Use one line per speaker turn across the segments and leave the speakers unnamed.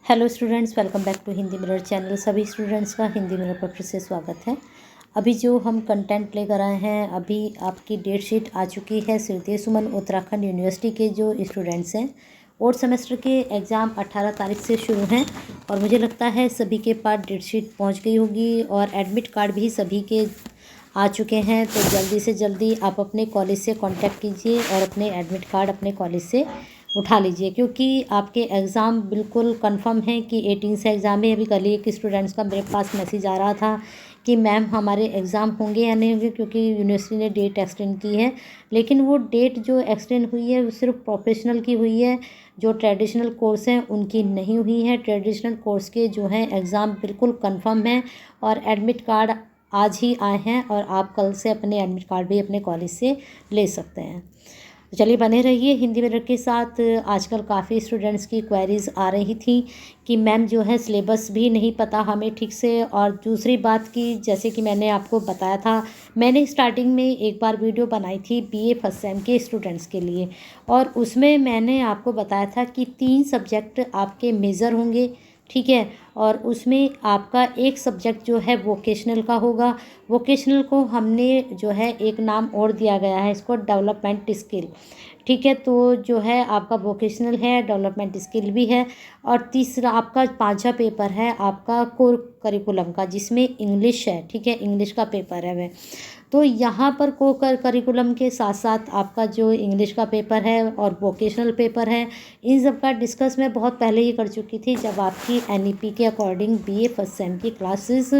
Hello students, welcome back to Hindi mirror channel. सभी students का Hindi mirror पर फिर से स्वागत है। अभी जो हम कंटेंट लेकर आए हैं, अभी आपकी डेट शीट आ चुकी है। श्रीदेव सुमन उत्तराखंड यूनिवर्सिटी के जो स्टूडेंट्स हैं, 4th सेमेस्टर के एग्ज़ाम 18 तारीख से शुरू हैं और मुझे लगता है सभी के पास डेट शीट पहुँच गई होगी और एडमिट कार्ड भी सभी के आ चुके हैं। तो जल्दी से जल्दी आप अपने कॉलेज से कांटेक्ट कीजिए और अपने एडमिट कार्ड अपने कॉलेज से उठा लीजिए, क्योंकि आपके एग्ज़ाम बिल्कुल कंफर्म है कि 18 से एग्ज़ाम है। अभी कल ही एक स्टूडेंट्स का मेरे पास मैसेज आ रहा था कि मैम हमारे एग्ज़ाम होंगे या नहीं होंगे, क्योंकि यूनिवर्सिटी ने डेट एक्सटेंड की है। लेकिन वो डेट जो एक्सटेंड हुई है वो सिर्फ प्रोफेशनल की हुई है, जो ट्रेडिशनल कोर्स हैं उनकी नहीं हुई है। ट्रेडिशनल कोर्स के जो हैं एग्ज़ाम बिल्कुल कंफर्म हैं और एडमिट कार्ड आज ही आए हैं और आप कल से अपने एडमिट कार्ड भी अपने कॉलेज से ले सकते हैं। तो चलिए बने रहिए हिंदी मिरर के साथ। आजकल काफ़ी स्टूडेंट्स की क्वेरीज़ आ रही थी कि मैम जो है सिलेबस भी नहीं पता हमें ठीक से, और दूसरी बात की जैसे कि मैंने आपको बताया था, मैंने स्टार्टिंग में एक बार वीडियो बनाई थी बीए फर्स्ट सेम के स्टूडेंट्स के लिए, और उसमें मैंने आपको बताया था कि 3 सब्जेक्ट आपके मेजर होंगे, ठीक है। और उसमें आपका एक सब्जेक्ट जो है वोकेशनल का होगा। वोकेशनल को हमने जो है एक नाम और दिया गया है, इसको डेवलपमेंट स्किल, ठीक है। तो जो है आपका वोकेशनल है, डेवलपमेंट स्किल भी है, और तीसरा आपका 5वां पेपर है आपका कोर करिकुलम का, जिसमें इंग्लिश है, ठीक है। इंग्लिश का पेपर है वह। तो यहाँ पर को करिकुलम के साथ साथ आपका जो इंग्लिश का पेपर है और वोकेशनल पेपर है, इन सब का डिस्कस मैं बहुत पहले ही कर चुकी थी, जब आपकी एनईपी के अकॉर्डिंग बीए फर्स्ट सेम की क्लासेस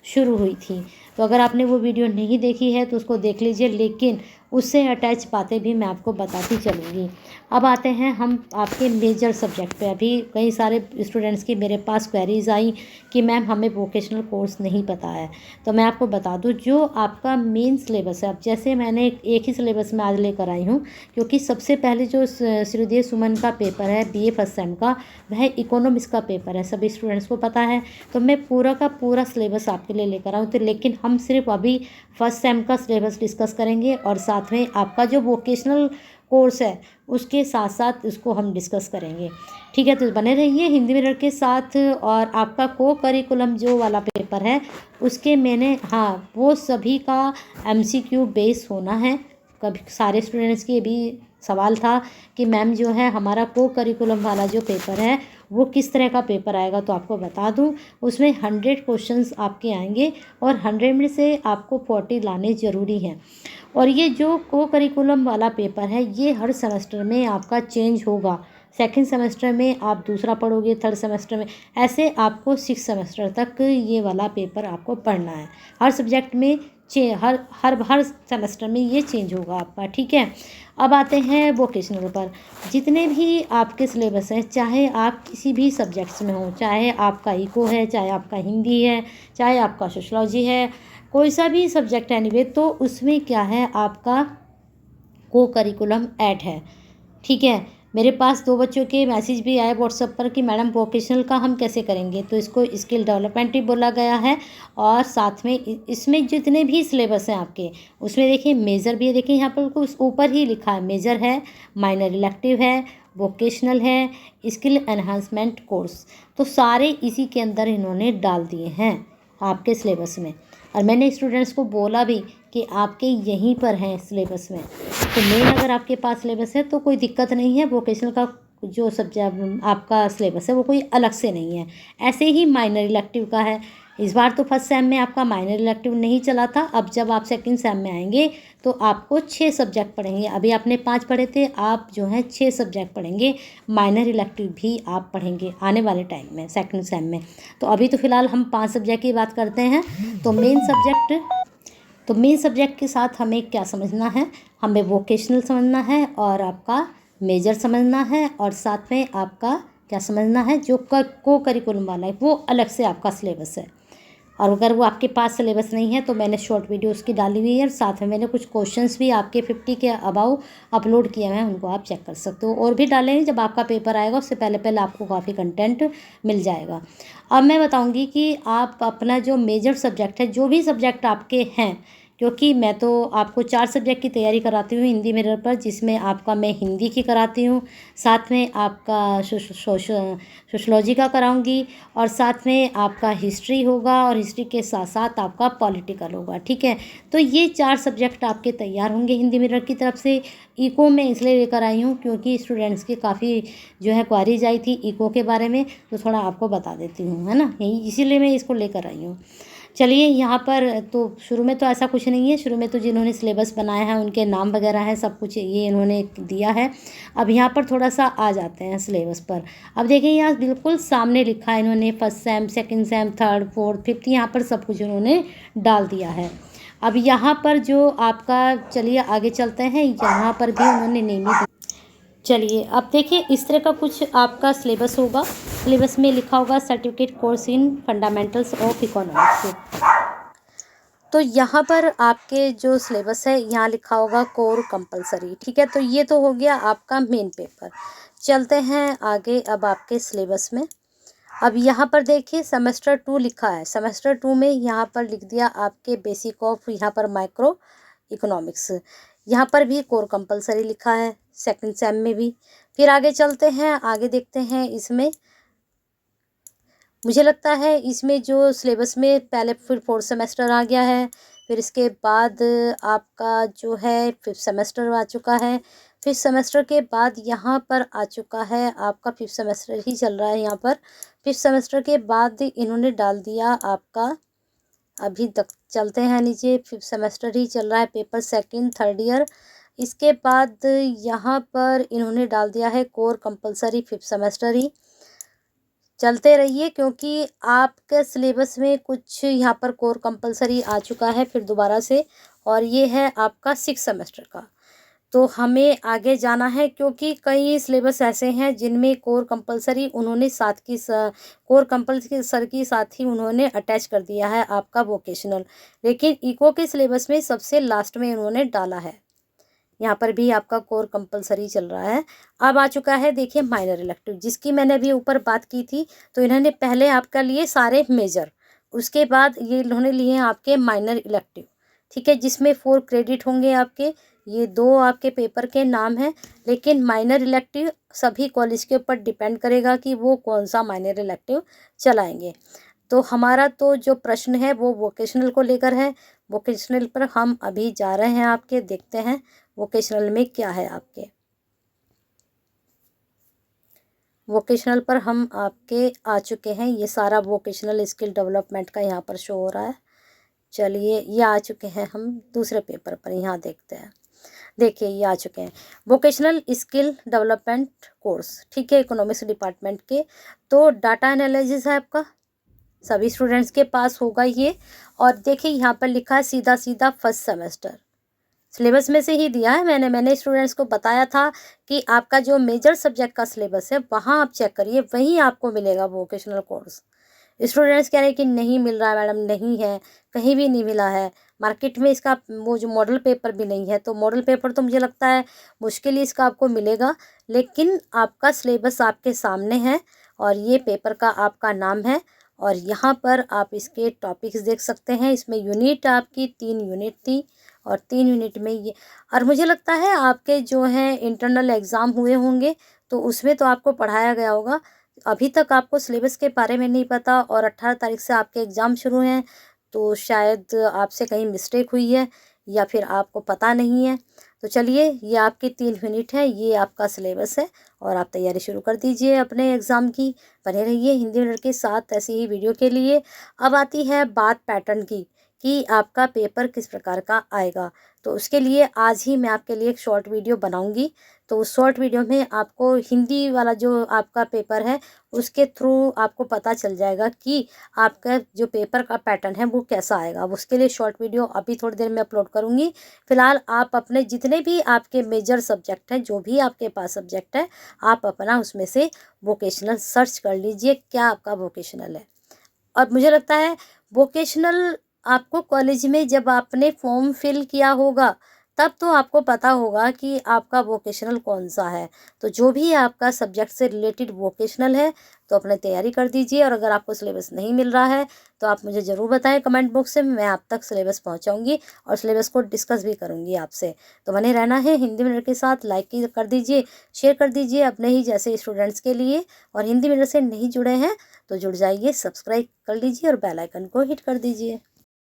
शुरू हुई थी। तो अगर आपने वो वीडियो नहीं देखी है तो उसको देख लीजिए, लेकिन उससे अटैच बातें भी मैं आपको बताती चलूँगी। अब आते हैं हम आपके मेजर सब्जेक्ट पे। अभी कई सारे स्टूडेंट्स की मेरे पास क्वेरीज़ आई कि मैम हमें वोकेशनल कोर्स नहीं पता है। तो मैं आपको बता दूं, जो आपका मेन सिलेबस है, अब जैसे मैंने एक ही सिलेबस में आज लेकर आई हूँ, क्योंकि सबसे पहले जो श्रीदेव सुमन का पेपर है बीए फर्स्ट सेम का, वह इकोनॉमिक्स का पेपर है, सभी स्टूडेंट्स को पता है। तो मैं पूरा का पूरा सिलेबस आपके लिए लेकर आऊँ, तो लेकिन हम सिर्फ अभी फर्स्ट सेम का सिलेबस डिस्कस करेंगे और साथ में आपका जो वोकेशनल कोर्स है उसके साथ साथ इसको हम डिस्कस करेंगे, ठीक है। तो बने रहिए हिंदी मिरर के साथ। और आपका को करिकुलम जो वाला पेपर है उसके मैंने, हाँ, वो सभी का एमसीक्यू बेस होना है। कभी सारे स्टूडेंट्स की भी सवाल था कि मैम जो है हमारा को करिकुलम वाला जो पेपर है वो किस तरह का पेपर आएगा। तो आपको बता दूं, उसमें 100 क्वेश्चंस आपके आएंगे और 100 में से आपको 40 लाने ज़रूरी हैं। और ये जो को करिकुलम वाला पेपर है ये हर सेमेस्टर में आपका चेंज होगा। सेकंड सेमेस्टर में आप दूसरा पढ़ोगे, थर्ड सेमेस्टर में, ऐसे आपको 6 सेमेस्टर तक ये वाला पेपर आपको पढ़ना है। हर सब्जेक्ट में हर हर हर सेमेस्टर में ये चेंज होगा आपका, ठीक है। अब आते हैं वोकेशनल पर। जितने भी आपके सिलेबस हैं, चाहे आप किसी भी सब्जेक्ट्स में हो, चाहे आपका इको है, चाहे आपका हिंदी है, चाहे आपका सोशलॉजी है, कोई सा भी सब्जेक्ट एनीवे, तो उसमें क्या है आपका को करिकुलम ऐड है, ठीक है। मेरे पास 2 बच्चों के मैसेज भी आए व्हाट्सएप पर कि मैडम वोकेशनल का हम कैसे करेंगे, तो इसको स्किल डेवलपमेंट भी बोला गया है। और साथ में इसमें जितने भी सिलेबस हैं आपके, उसमें देखिए मेजर भी है, देखिए यहाँ पर कुछ ऊपर ही लिखा है, मेजर है, माइनर इलेक्टिव है, वोकेशनल है, स्किल एनहांसमेंट कोर्स, तो सारे इसी के अंदर इन्होंने डाल दिए हैं आपके सिलेबस में। और मैंने स्टूडेंट्स को बोला भी कि आपके यहीं पर हैं सिलेबस में। तो मेन अगर आपके पास सिलेबस है तो कोई दिक्कत नहीं है, वोकेशनल का जो सब्जेक्ट आपका सिलेबस है वो कोई अलग से नहीं है। ऐसे ही माइनर इलेक्टिव का है। इस बार तो फर्स्ट सेम में आपका माइनर इलेक्टिव नहीं चला था, अब जब आप सेकंड सेम में आएंगे तो आपको 6 सब्जेक्ट पढ़ेंगे। अभी आपने 5 पढ़े थे, आप जो है 6 सब्जेक्ट पढ़ेंगे। माइनर इलेक्टिव भी आप पढ़ेंगे आने वाले टाइम में सेकंड सेम में। तो अभी तो फ़िलहाल हम 5 सब्जेक्ट की बात करते हैं। तो मेन सब्जेक्ट के साथ हमें क्या समझना है, हमें वोकेशनल समझना है और आपका मेजर समझना है, और साथ में आपका क्या समझना है, जो को करिकुलम वाला है वो अलग से आपका सिलेबस है। और अगर वो आपके पास सिलेबस नहीं है तो मैंने शॉर्ट वीडियो उसकी डाली हुई है, और साथ में मैंने कुछ क्वेश्चंस भी आपके 50 के अबाउ अपलोड किए हुए हैं, उनको आप चेक कर सकते हो। और भी डालेंगे, जब आपका पेपर आएगा उससे पहले पहले आपको काफ़ी कंटेंट मिल जाएगा। अब मैं बताऊंगी कि आप अपना जो मेजर सब्जेक्ट है, जो भी सब्जेक्ट आपके हैं, क्योंकि मैं तो आपको 4 सब्जेक्ट की तैयारी कराती हूँ हिंदी मिरर पर, जिसमें आपका मैं हिंदी की कराती हूँ, साथ में आपका सोशलॉजी का कराऊंगी, और साथ में आपका हिस्ट्री होगा, और हिस्ट्री के साथ साथ आपका पॉलिटिकल होगा। ठीक है, तो ये 4 सब्जेक्ट आपके तैयार होंगे हिंदी मिरर की तरफ से। इको में इसलिए लेकर आई हूँ क्योंकि स्टूडेंट्स की काफ़ी जो है क्वारीज आई थी इको के बारे में, तो थोड़ा आपको बता देती हूँ, है ना, यही इसीलिए मैं इसको लेकर आई हूँ। चलिए यहाँ पर तो शुरू में तो ऐसा कुछ नहीं है, शुरू में तो जिन्होंने सिलेबस बनाया है उनके नाम वगैरह है, सब कुछ ये इन्होंने दिया है। अब यहाँ पर थोड़ा सा आ जाते हैं सिलेबस पर। अब देखिए यहाँ बिल्कुल सामने लिखा है इन्होंने, first sem, second same, third, fourth, fifth, यहाँ पर सब कुछ इन्होंने डाल दिया है। अब यहाँ पर जो आपका, चलिए आगे चलते हैं, यहाँ पर भी उन्होंने नेम ही। चलिए अब देखिए इस तरह का कुछ आपका सिलेबस होगा। सिलेबस में लिखा होगा certificate course in fundamentals of economics. तो यहाँ पर आपके जो सिलेबस है यहाँ लिखा होगा कोर कंपलसरी। ठीक है, तो ये तो हो गया आपका मेन पेपर। चलते हैं आगे अब आपके सिलेबस में। अब यहाँ पर देखिए सेमेस्टर 2 लिखा है। सेमेस्टर 2 में यहाँ पर लिख दिया आपके बेसिक ऑफ, यहाँ पर माइक्रो इकोनॉमिक्स, यहाँ पर भी कोर कंपलसरी लिखा है, सेकंड सेम में भी। फिर आगे चलते हैं, आगे देखते हैं इसमें। मुझे लगता है इसमें जो सिलेबस में पहले फिर फोर्थ सेमेस्टर आ गया है, फिर इसके बाद आपका जो है फिफ्थ सेमेस्टर आ चुका है, फिफ्थ सेमेस्टर के बाद यहाँ पर आ चुका है आपका फिफ्थ सेमेस्टर ही चल रहा है यहाँ पर। फिफ्थ सेमेस्टर के बाद इन्होंने डाल दिया आपका, अभी तक चलते हैं नीचे, फिफ्थ सेमेस्टर ही चल रहा है, पेपर सेकंड थर्ड ईयर। इसके बाद यहाँ पर इन्होंने डाल दिया है कोर कंपलसरी फिफ्थ सेमेस्टर ही। चलते रहिए क्योंकि आपके सिलेबस में कुछ यहाँ पर कोर कंपलसरी आ चुका है फिर दोबारा से, और ये है आपका सिक्स सेमेस्टर का। तो हमें आगे जाना है क्योंकि कई सिलेबस ऐसे हैं जिनमें कोर कंपलसरी उन्होंने साथ की कोर कंपलसरी के साथ ही उन्होंने अटैच कर दिया है आपका वोकेशनल, लेकिन इको के सिलेबस में सबसे लास्ट में उन्होंने डाला है। यहाँ पर भी आपका कोर कंपलसरी चल रहा है। अब आ चुका है देखिए माइनर इलेक्टिव, जिसकी मैंने अभी ऊपर बात की थी। तो इन्होंने पहले आपका लिए सारे मेजर, उसके बाद ये इन्होंने लिए आपके माइनर इलेक्टिव। ठीक है, जिसमें 4 क्रेडिट होंगे आपके। ये 2 आपके पेपर के नाम हैं, लेकिन माइनर इलेक्टिव सभी कॉलेज के ऊपर डिपेंड करेगा कि वो कौन सा माइनर इलेक्टिव चलाएंगे। तो हमारा तो जो प्रश्न है वो वोकेशनल को लेकर है। वोकेशनल पर हम अभी जा रहे हैं आपके, देखते हैं वोकेशनल में क्या है आपके। वोकेशनल पर हम आपके आ चुके हैं, ये सारा वोकेशनल स्किल डेवलपमेंट का यहाँ पर शो हो रहा है। चलिए ये आ चुके हैं हम दूसरे पेपर पर, यहाँ देखते हैं। देखिए ये आ चुके हैं वोकेशनल स्किल डेवलपमेंट कोर्स। ठीक है, इकोनॉमिक्स डिपार्टमेंट के। तो डाटा एनालिसिस है आपका, सभी स्टूडेंट्स के पास होगा ये। और देखिए यहाँ पर लिखा है सीधा सीधा फर्स्ट सेमेस्टर, सिलेबस में से ही दिया है। मैंने स्टूडेंट्स को बताया था कि आपका जो मेजर सब्जेक्ट का सिलेबस है वहाँ आप चेक करिए, वहीं आपको मिलेगा वोकेशनल कोर्स। स्टूडेंट्स कह रहे हैं कि नहीं मिल रहा है मैडम, नहीं है, कहीं भी नहीं मिला है मार्केट में, इसका वो जो मॉडल पेपर भी नहीं है। तो मॉडल पेपर तो मुझे लगता है मुश्किल ही इसका आपको मिलेगा, लेकिन आपका सिलेबस आपके सामने है और ये पेपर का आपका नाम है। और यहाँ पर आप इसके टॉपिक्स देख सकते हैं। इसमें यूनिट आपकी 3 यूनिट थी, और 3 यूनिट में ये, और मुझे लगता है आपके जो हैं इंटरनल एग्ज़ाम हुए होंगे तो उसमें तो आपको पढ़ाया गया होगा। अभी तक आपको सिलेबस के बारे में नहीं पता, और 18 तारीख से आपके एग्ज़ाम शुरू हैं, तो शायद आपसे कहीं मिस्टेक हुई है या फिर आपको पता नहीं है। तो चलिए ये आपके 3 यूनिट है, ये आपका सिलेबस है, और आप तैयारी शुरू कर दीजिए अपने एग्ज़ाम की। बने रहिए हिंदी मिरर के साथ ऐसी ही वीडियो के लिए। अब आती है बात पैटर्न की कि आपका पेपर किस प्रकार का आएगा। तो उसके लिए आज ही मैं आपके लिए एक शॉर्ट वीडियो बनाऊंगी। तो उस शॉर्ट वीडियो में आपको हिंदी वाला जो आपका पेपर है उसके थ्रू आपको पता चल जाएगा कि आपका जो पेपर का पैटर्न है वो कैसा आएगा। अब उसके लिए शॉर्ट वीडियो अभी थोड़ी देर में अपलोड करूँगी। फिलहाल आप अपने जितने भी आपके मेजर सब्जेक्ट हैं, जो भी आपके पास सब्जेक्ट है, आप अपना उसमें से वोकेशनल सर्च कर लीजिए क्या आपका वोकेशनल है। और मुझे लगता है वोकेशनल आपको कॉलेज में जब आपने फॉर्म फिल किया होगा तब तो आपको पता होगा कि आपका वोकेशनल कौन सा है। तो जो भी आपका सब्जेक्ट से रिलेटेड वोकेशनल है तो अपने तैयारी कर दीजिए। और अगर आपको सिलेबस नहीं मिल रहा है तो आप मुझे ज़रूर बताएं कमेंट बॉक्स से, मैं आप तक सिलेबस पहुंचाऊंगी और सिलेबस को डिस्कस भी करूंगी आपसे। तो बने रहना है हिंदी मिनट के साथ। लाइक कर दीजिए, शेयर कर दीजिए अपने ही जैसे स्टूडेंट्स के लिए। और हिंदी मिनट से नहीं जुड़े हैं तो जुड़ जाइए, सब्सक्राइब कर लीजिए और बेल आइकन को हिट कर दीजिए।